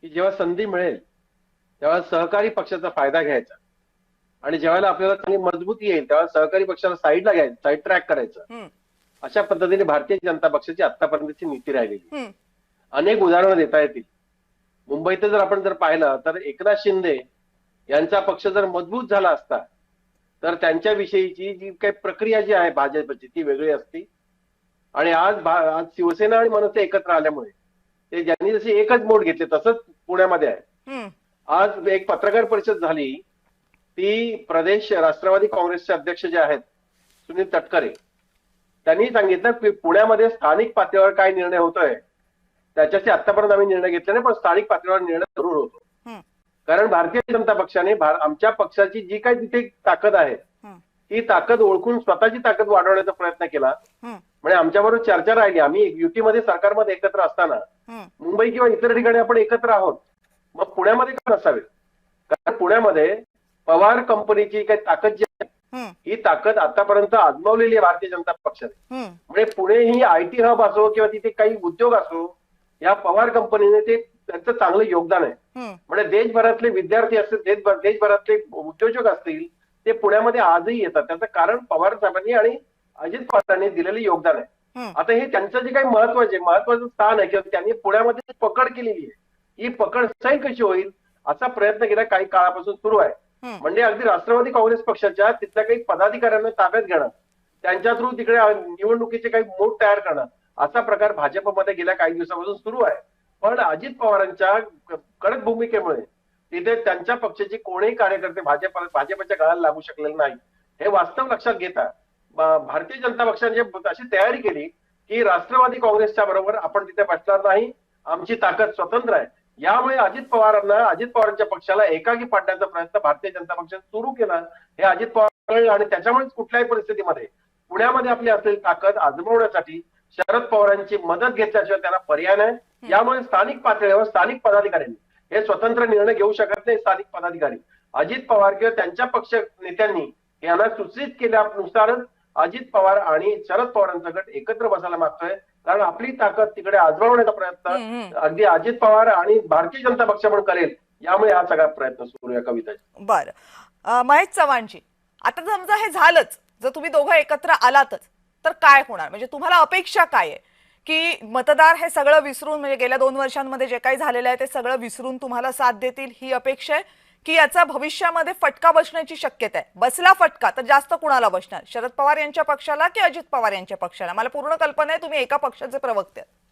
की जेव्हा संधी मिळेल तेव्हा सहकारी पक्षाचा फायदा घ्यायचा आणि जेव्हा आपल्याला चांगली मजबूती येईल तेव्हा सहकारी पक्षाला साईडला घ्यायचं, साईड ट्रॅक करायचं. हम्म, अशा पद्धतीने भारतीय जनता पक्षाची आतापर्यंतची नीती राहिलेली. हम्म, अनेक उदाहरणं देता येतील. मुंबईत जर आपण पाहिलं तर एकनाथ शिंदे यांचा पक्ष जर मजबूत झाला असता तर त्यांच्याविषयीची जी काही प्रक्रिया जी आहे भाजपची ती वेगळी असती. आणि आज शिवसेना आणि मनसे एकत्र आल्यामुळे ते ज्यांनी जसे एकच मोड घेतले तसंच पुण्यामध्ये आहे. हम्म, आज एक पत्रकार परिषद झाली, ती प्रदेश राष्ट्रवादी काँग्रेसचे अध्यक्ष जे आहेत सुनील तटकरे, त्यांनी सांगितलं की पुण्यामध्ये स्थानिक पातळीवर काय निर्णय होतोय त्याच्याशी आतापर्यंत आम्ही निर्णय घेतले नाही, पण स्थानिक पातळीवर निर्णय जरूर होतो. हम्म, कारण भारतीय जनता पक्षाने आमच्या पक्षाची जी काही तिथे ताकद आहे हम्म, ती ताकद ओळखून स्वतःची ताकद वाढवण्याचा प्रयत्न केला. हम्म, म्हणजे आमच्याबरोबर चर्चा राहिली. आम्ही युतीमध्ये सरकारमध्ये एकत्र असताना हम्म, मुंबई किंवा इतर ठिकाणी आपण एकत्र आहोत, मग पुण्यामध्ये का नसावे? कारण पुण्यामध्ये पवार कंपनीची काही ताकद जी आहे हम्म, ही ताकद आतापर्यंत आजमावलेली आहे भारतीय जनता पक्षाने. हम्म, म्हणजे पुणे ही आयटी हब असो किंवा तिथे काही उद्योग असो, या पवार कंपनीने ते त्यांचं चांगलं योगदान आहे. हम्म, म्हणजे देशभरातले विद्यार्थी असतील, देशभरातले उद्योजक असतील, ते पुण्यामध्ये आजही येतात. त्याचं कारण पवार साहेबांनी आणि अजित पवारांनी दिलेले योगदान आहे. हम्म, आता हे त्यांचं जे काही महत्वाचं स्थान आहे किंवा त्यांनी पुण्यामध्ये पकड केलेली आहे, ही पकड सैल कशी होईल असा प्रयत्न गेल्या काही काळापासून सुरू आहे. हम्म, म्हणजे अगदी राष्ट्रवादी काँग्रेस पक्षाच्या तिथल्या काही पदाधिकाऱ्यांना ताब्यात घेणं, त्यांच्या थ्रू तिकडे निवडणुकीचे काही मोड तयार करणं, असा प्रकार भाजपमध्ये गेल्या काही दिवसापासून सुरू आहे. पण अजित पवारांच्या कडक भूमिकेमुळे तिथे त्यांच्या पक्षाचे कोणीही कार्यकर्ते भाजपच्या गळाला लागू शकलेले नाही. हे वास्तव लक्षात घेता भारतीय जनता पक्षाने अशी तयारी केली की राष्ट्रवादी काँग्रेसच्या बरोबर आपण तिथे बसणार नाही, आमची ताकद स्वतंत्र आहे. यामुळे अजित पवारांच्या पक्षाला एकाकी पाडण्याचा प्रयत्न भारतीय जनता पक्षाने सुरू केला. हे अजित पवार आणि त्याच्यामुळेच कुठल्याही परिस्थितीमध्ये पुण्यामध्ये आपली असलेली ताकद आजमावण्यासाठी शरद पवारांची मदत घेतल्याशिवाय त्यांना पर्याय नाही. यामुळे स्थानिक पातळीवर स्थानिक पदाधिकाऱ्यांनी हे स्वतंत्र निर्णय घेऊ शकत नाही. स्थानिक पदाधिकारी अजित पवार किंवा त्यांच्या पक्ष नेत्यांनी यांना सूचित केल्यानुसारच अजित पवार आणि शरद पवारांचा गट एकत्र बसायला मागतोय. कारण आपली ताकद तिकडे आजमावण्याचा प्रयत्न अगदी अजित पवार आणि भारतीय जनता पक्ष पण करेल. यामुळे हा सगळा प्रयत्न सुरू आहे. कविताजी, बरं. महेश चव्हाणजी, आता समजा हे झालंच, जर तुम्ही दोघं एकत्र आलातच तर काय होणार? म्हणजे तुम्हाला अपेक्षा काय आहे की मतदार हे सगळं विसरून, म्हणजे गेल्या 2 वर्षांमध्ये जे काही झालेलं आहे ते सगळं विसरून तुम्हाला साथ देतील ही अपेक्षा आहे, की याचा भविष्यामध्ये फटका बसण्याची शक्यता आहे? बसला फटका तर जास्त कुणाला बसणार, शरद पवार यांच्या पक्षाला की अजित पवार यांच्या पक्षाला? मला पूर्ण कल्पना आहे, तुम्ही एका पक्षाचे प्रवक्ते आहात.